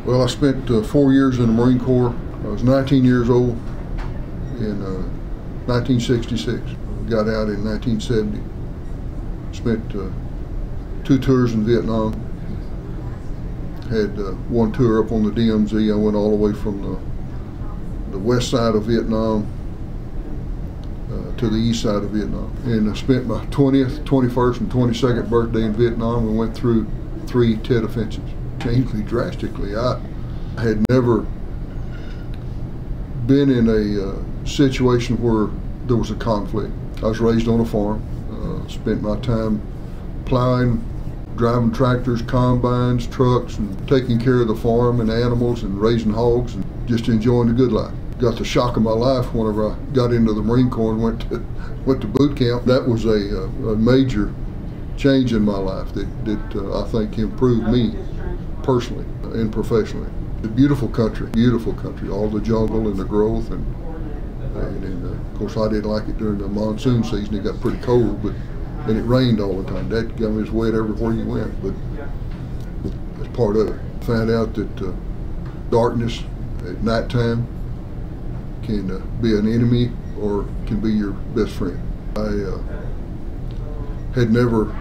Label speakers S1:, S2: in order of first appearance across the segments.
S1: Well, I spent 4 years in the Marine Corps. I was 19 years old in 1966. Got out in 1970. Spent 2 tours in Vietnam. Had one tour up on the DMZ. I went all the way from the west side of Vietnam to the east side of Vietnam. And I spent my 20th, 21st, and 22nd birthday in Vietnam and went through 3 Tet offensives. Changed me drastically. I had never been in a situation where there was a conflict. I was raised on a farm, spent my time plowing, driving tractors, combines, trucks, and taking care of the farm and animals and raising hogs and just enjoying the good life. Got the shock of my life whenever I got into the Marine Corps and went to boot camp. That was a major change in my life that I think improved me personally and professionally. A beautiful country, all the jungle and the growth, and of course I didn't like it during the monsoon season. It got pretty cold, and it rained all the time. That got me as wet everywhere you went, but that's part of it. Found out that darkness at nighttime can be an enemy or can be your best friend. I had never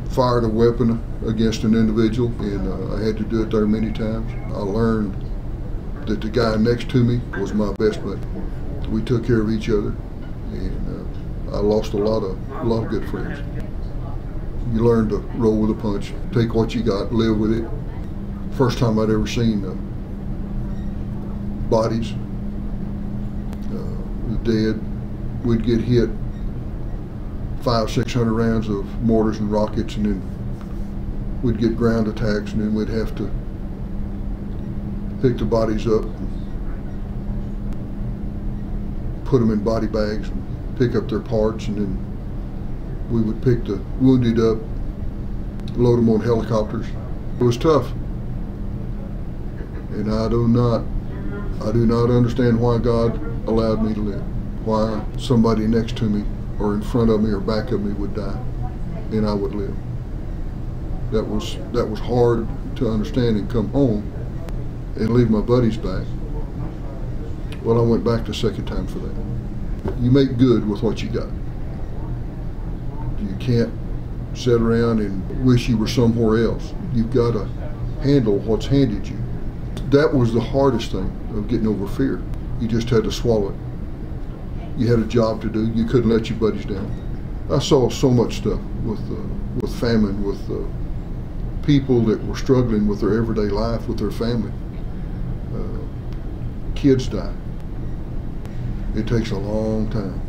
S1: fired a weapon against an individual, and I had to do it there many times. I learned that the guy next to me was my best buddy. We took care of each other, and I lost a lot of good friends. You learn to roll with the punch, take what you got, live with it. First time I'd ever seen bodies, dead. We'd get hit 500-600 rounds of mortars and rockets, and then we'd get ground attacks, and then we'd have to pick the bodies up, put them in body bags, and pick up their parts, and then we would pick the wounded up, load them on helicopters. It was tough, and I do not understand why God allowed me to live, why somebody next to me or in front of me or back of me would die and I would live. That was hard to understand, and come home and leave my buddies back. Well, I went back the second time for that. You make good with what you got. You can't sit around and wish you were somewhere else. You've got to handle what's handed you. That was the hardest thing of getting over fear. You just had to swallow it. You had a job to do. You couldn't let your buddies down. I saw so much stuff with famine, with people that were struggling with their everyday life, with their family. Kids die. It takes a long time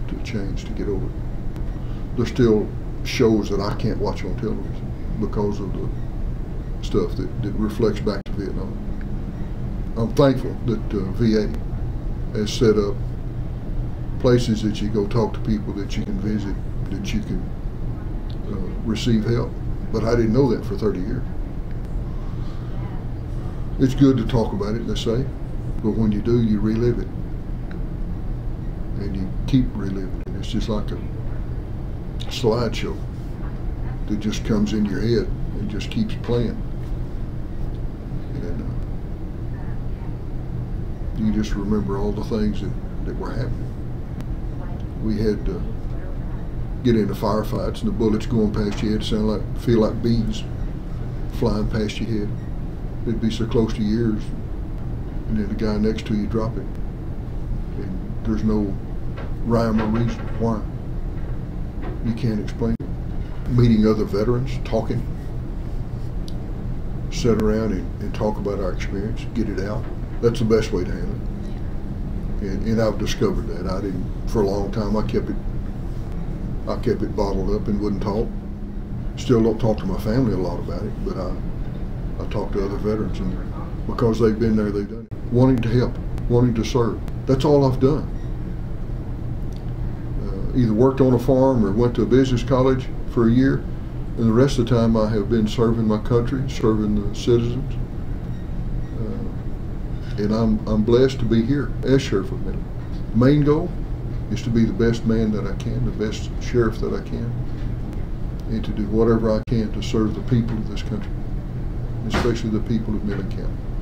S1: to change, to get over it. There's still shows that I can't watch on television because of the stuff that reflects back to Vietnam. I'm thankful that VA has set up places that you go talk to people, that you can visit, that you can receive help. But I didn't know that for 30 years. It's good to talk about it, they say, but when you do, you relive it. And you keep reliving it. It's just like a slideshow that just comes in your head and just keeps playing. And you just remember all the things that were happening. We had to get into firefights, and the bullets going past your head feel like bees flying past your head. It'd be so close to your ears, and then the guy next to you drop it. And there's no rhyme or reason why. You can't explain it. Meeting other veterans, talking, sit around and talk about our experience, get it out. That's the best way to handle it. And I've discovered that. I didn't, for a long time, I kept it bottled up and wouldn't talk. Still don't talk to my family a lot about it, but I talk to other veterans, and because they've been there, they've done it. Wanting to help, wanting to serve. That's all I've done. Either worked on a farm or went to a business college for a year, and the rest of the time I have been serving my country, serving the citizens. And I'm blessed to be here as Sheriff of Midland. Main goal is to be the best man that I can, the best sheriff that I can, and to do whatever I can to serve the people of this country. especially the people of Millen County.